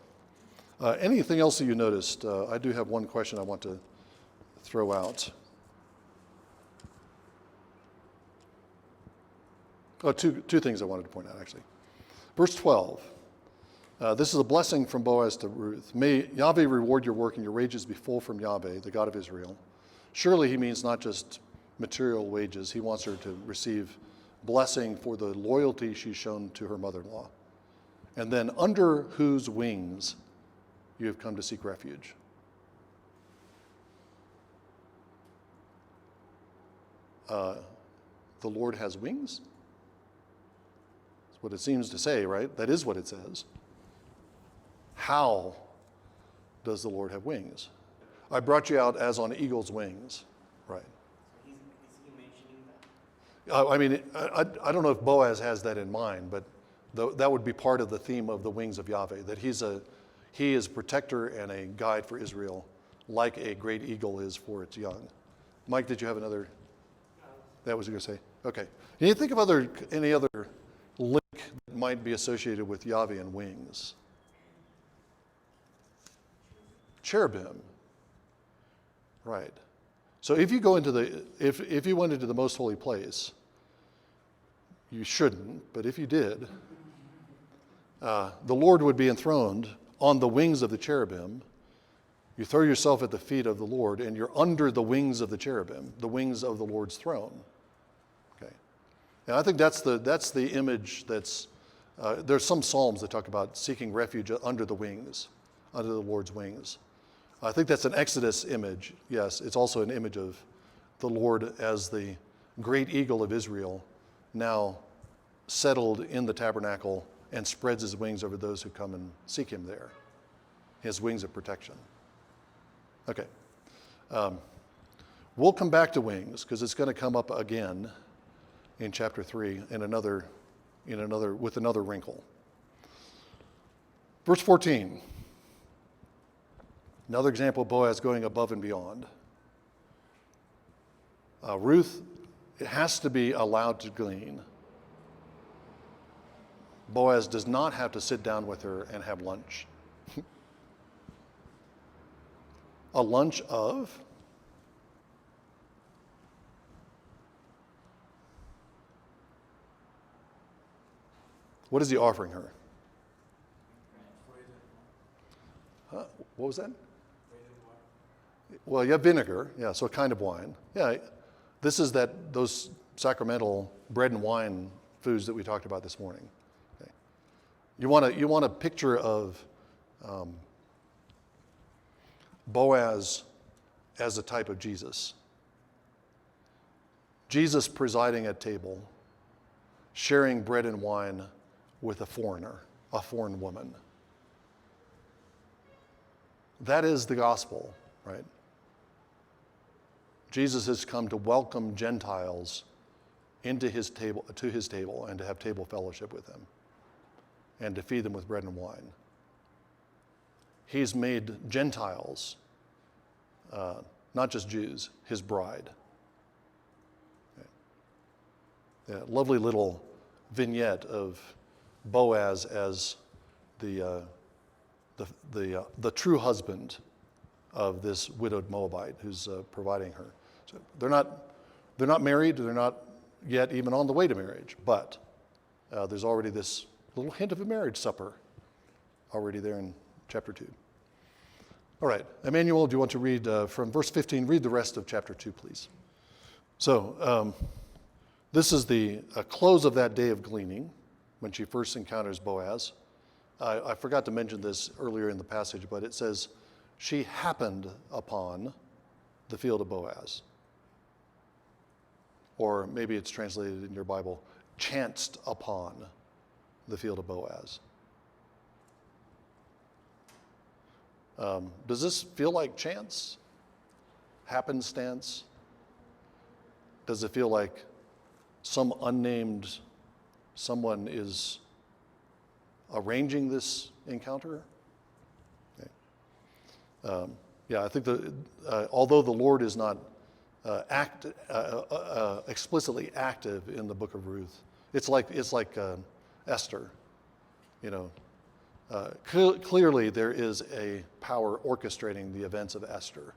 Anything else that you noticed? I do have one question I want to throw out. Two things I wanted to point out, actually. Verse 12. This is a blessing from Boaz to Ruth. May Yahweh reward your work and your wages be full from Yahweh, the God of Israel. Surely he means not just material wages. He wants her to receive blessing for the loyalty she's shown to her mother-in-law. And then under whose wings you have come to seek refuge. The Lord has wings? That's what it seems to say, right? That is what it says. How does the Lord have wings? I brought you out as on eagle's wings. Right. So is he mentioning that? I mean, I don't know if Boaz has that in mind, but that would be part of the theme of the wings of Yahweh, that he is a protector and a guide for Israel, like a great eagle is for its young. Mike, did you have another? That was you going to say? Okay. Can you think of any other link that might be associated with Yahweh and wings? Cherubim. Right. So if you go into if you went into the most holy place, you shouldn't, but if you did, the Lord would be enthroned on the wings of the cherubim. You throw yourself at the feet of the Lord, and you're under the wings of the cherubim, the wings of the Lord's throne. Okay, and I think that's the image that's. There's some psalms that talk about seeking refuge under the wings, under the Lord's wings. I think that's an Exodus image. Yes, it's also an image of the Lord as the great eagle of Israel, now settled in the tabernacle and spreads his wings over those who come and seek him there. His wings of protection. Okay. We'll come back to wings because it's going to come up again in chapter 3 with another wrinkle. Verse 14. Another example of Boaz going above and beyond. Ruth has to be allowed to glean. Boaz does not have to sit down with her and have lunch. A lunch of? What is he offering her? What was that? Well, you have vinegar, yeah, so a kind of wine. Yeah, this is those sacramental bread and wine foods that we talked about this morning. Okay. You want a picture of Boaz as a type of Jesus. Jesus presiding at table, sharing bread and wine with a foreigner, a foreign woman. That is the gospel, right? Jesus has come to welcome Gentiles to his table and to have table fellowship with them and to feed them with bread and wine. He's made Gentiles, not just Jews, his bride. Yeah, lovely little vignette of Boaz as the true husband of this widowed Moabite who's providing her. So they're not married. They're not yet even on the way to marriage. But there's already this little hint of a marriage supper already there in chapter 2. All right, Emmanuel, do you want to read from verse 15? Read the rest of chapter 2, please. So this is the close of that day of gleaning when she first encounters Boaz. I forgot to mention this earlier in the passage, but it says, she happened upon the field of Boaz. Or maybe it's translated in your Bible, chanced upon the field of Boaz. Does this feel like chance? Happenstance? Does it feel like some unnamed someone is arranging this encounter? Okay. Yeah, I think although the Lord is not explicitly active in the book of Ruth, it's like Esther. You know, clearly there is a power orchestrating the events of Esther,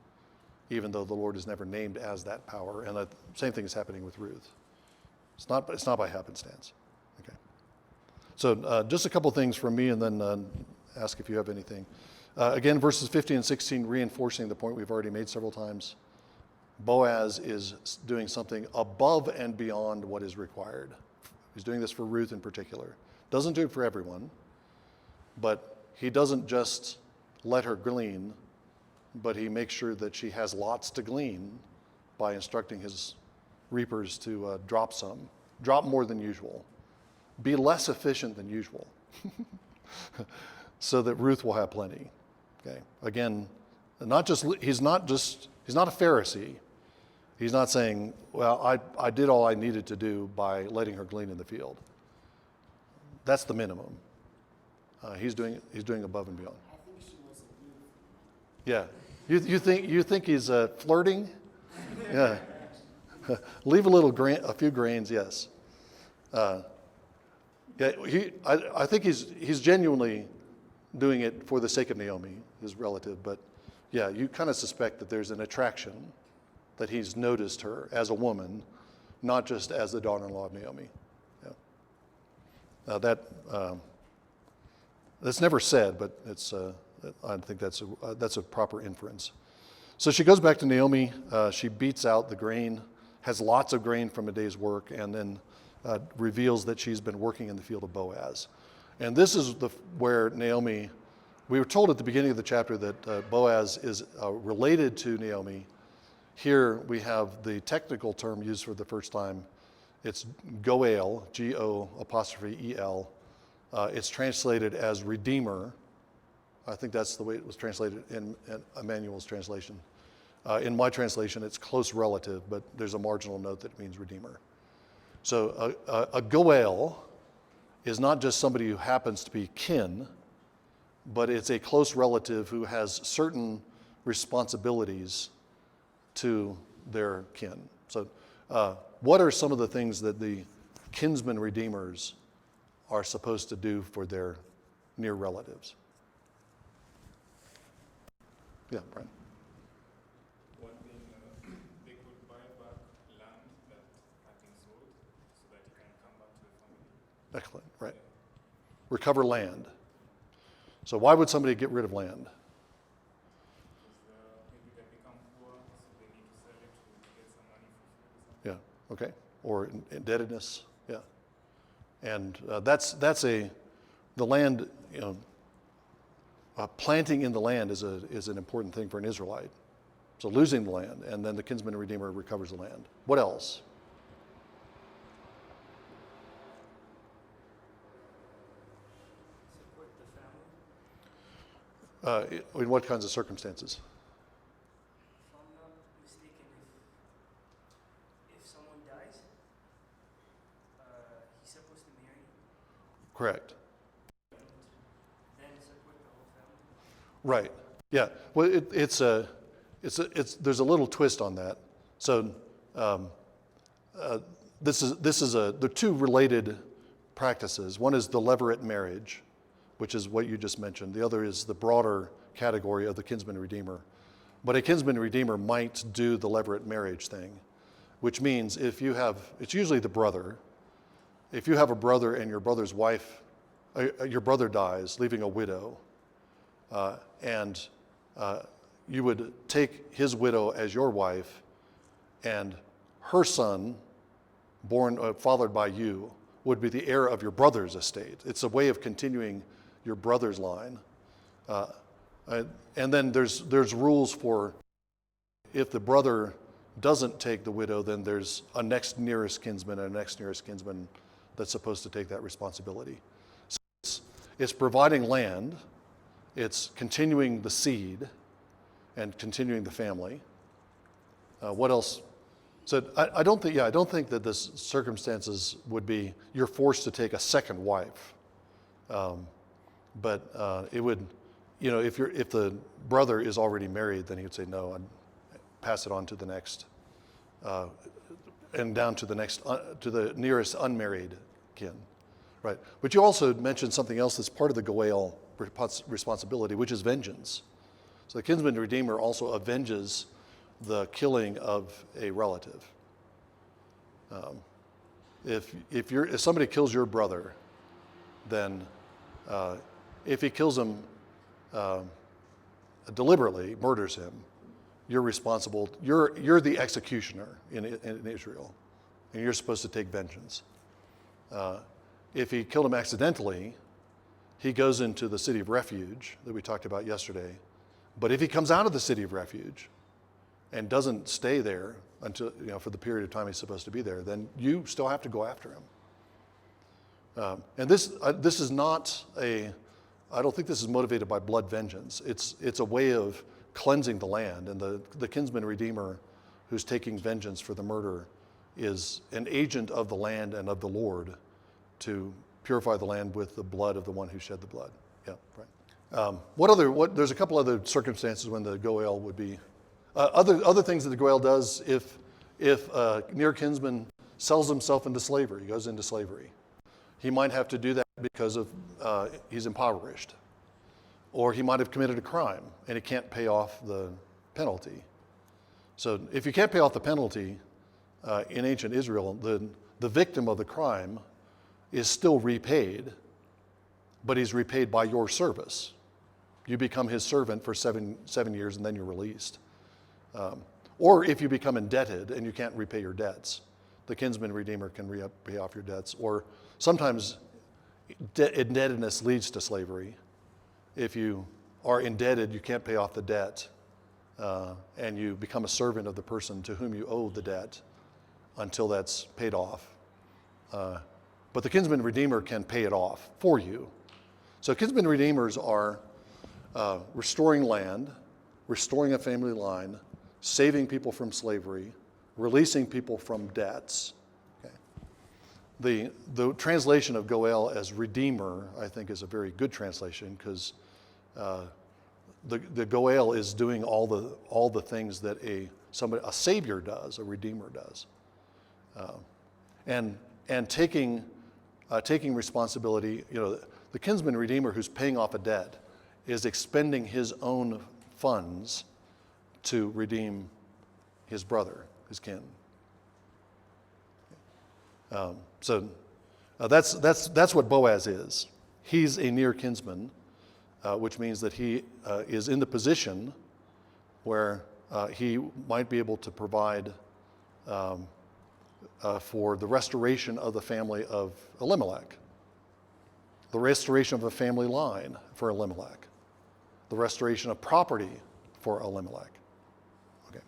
even though the Lord is never named as that power. And the same thing is happening with Ruth. It's not by happenstance. Okay. So just a couple things from me, and then ask if you have anything. Again, verses 15 and 16 reinforcing the point we've already made several times. Boaz is doing something above and beyond what is required. He's doing this for Ruth in particular. Doesn't do it for everyone, but he doesn't just let her glean, but he makes sure that she has lots to glean by instructing his reapers to drop more than usual, be less efficient than usual, so that Ruth will have plenty. Okay. Again, he's not a Pharisee. He's not saying, well, I did all I needed to do by letting her glean in the field. That's the minimum. He's doing above and beyond. I think she was a beautiful. Yeah. You think he's flirting? Yeah. Leave a few grains, yes. Yeah. I think he's genuinely doing it for the sake of Naomi, his relative. But yeah, you kind of suspect that there's an attraction, that he's noticed her as a woman, not just as the daughter-in-law of Naomi. Yeah. That's never said, but it's. I think that's a proper inference. So she goes back to Naomi. She beats out the grain, has lots of grain from a day's work, and then reveals that she's been working in the field of Boaz. And this is where Naomi, we were told at the beginning of the chapter that Boaz is related to Naomi. Here we have the technical term used for the first time. It's Goel, G-O''E-L. It's translated as Redeemer. I think that's the way it was translated in Emmanuel's translation. In my translation, it's close relative, but there's a marginal note that means Redeemer. So a Goel is not just somebody who happens to be kin, but it's a close relative who has certain responsibilities to their kin. So what are some of the things that the kinsman redeemers are supposed to do for their near relatives? Yeah, Brian. One thing, they could buy back land that had been sold so that it can come back to the family. Excellent, right. Recover land. So why would somebody get rid of land? Because maybe they become poor, so they need to sell it to get some money for food or something. Yeah, okay. Or indebtedness, yeah. And the land, planting in the land is an important thing for an Israelite. So losing the land, and then the kinsman redeemer recovers the land. What else? Support the family. In what kinds of circumstances? If I'm not mistaken, if someone dies, he's supposed to marry Correct. and then support the whole family. Right. Yeah. Well, there's a little twist on that. So they're two related practices. One is the levirate marriage, which is what you just mentioned. The other is the broader category of the kinsman redeemer. But a kinsman redeemer might do the levirate marriage thing, which means it's usually the brother. If you have a brother and your brother's wife, your brother dies, leaving a widow, and you would take his widow as your wife, and her son, fathered by you, would be the heir of your brother's estate. It's a way of continuing your brother's line. And then there's rules for if the brother doesn't take the widow, then there's a next nearest kinsman and a next nearest kinsman that's supposed to take that responsibility. So it's providing land, it's continuing the seed, and continuing the family. What else? So I don't think that this circumstances would be you're forced to take a second wife, but it would, if the brother is already married, then he would say no and pass it on to the next, and down to the next to the nearest unmarried kin, right? But you also mentioned something else that's part of the Goel responsibility, which is vengeance. So the kinsman redeemer also avenges the killing of a relative. If somebody kills your brother, then if he kills him deliberately, murders him, you're responsible. You're the executioner in Israel, and you're supposed to take vengeance. If he killed him accidentally, he goes into the city of refuge that we talked about yesterday. But if he comes out of the city of refuge and doesn't stay there until for the period of time he's supposed to be there, then you still have to go after him. And this is not I don't think this is motivated by blood vengeance. It's a way of cleansing the land. And the kinsman redeemer who's taking vengeance for the murder is an agent of the land and of the Lord to purify the land with the blood of the one who shed the blood. Yeah, right. There's a couple other circumstances when the goel would be, other things that the goel does if a near kinsman sells himself into slavery, he goes into slavery. He might have to do that because of he's impoverished. Or he might have committed a crime and he can't pay off the penalty. So if you can't pay off the penalty in ancient Israel, the victim of the crime is still repaid, but he's repaid by your service. You become his servant for seven years and then you're released. Or if you become indebted and you can't repay your debts, the kinsman redeemer can pay off your debts. Or sometimes indebtedness leads to slavery. If you are indebted, you can't pay off the debt, and you become a servant of the person to whom you owe the debt until that's paid off. But the kinsman redeemer can pay it off for you. So kinsman redeemers are restoring land, restoring a family line, saving people from slavery, releasing people from debts. Okay. The translation of goel as redeemer, I think, is a very good translation because the goel is doing all the things that a savior does, a redeemer does, and taking responsibility. The kinsman redeemer who's paying off a debt is expending his own funds to redeem his brother, his kin. So that's what Boaz is. He's a near kinsman, which means that he is in the position where he might be able to provide for the restoration of the family of Elimelech, the restoration of a family line for Elimelech, the restoration of property for Elimelech.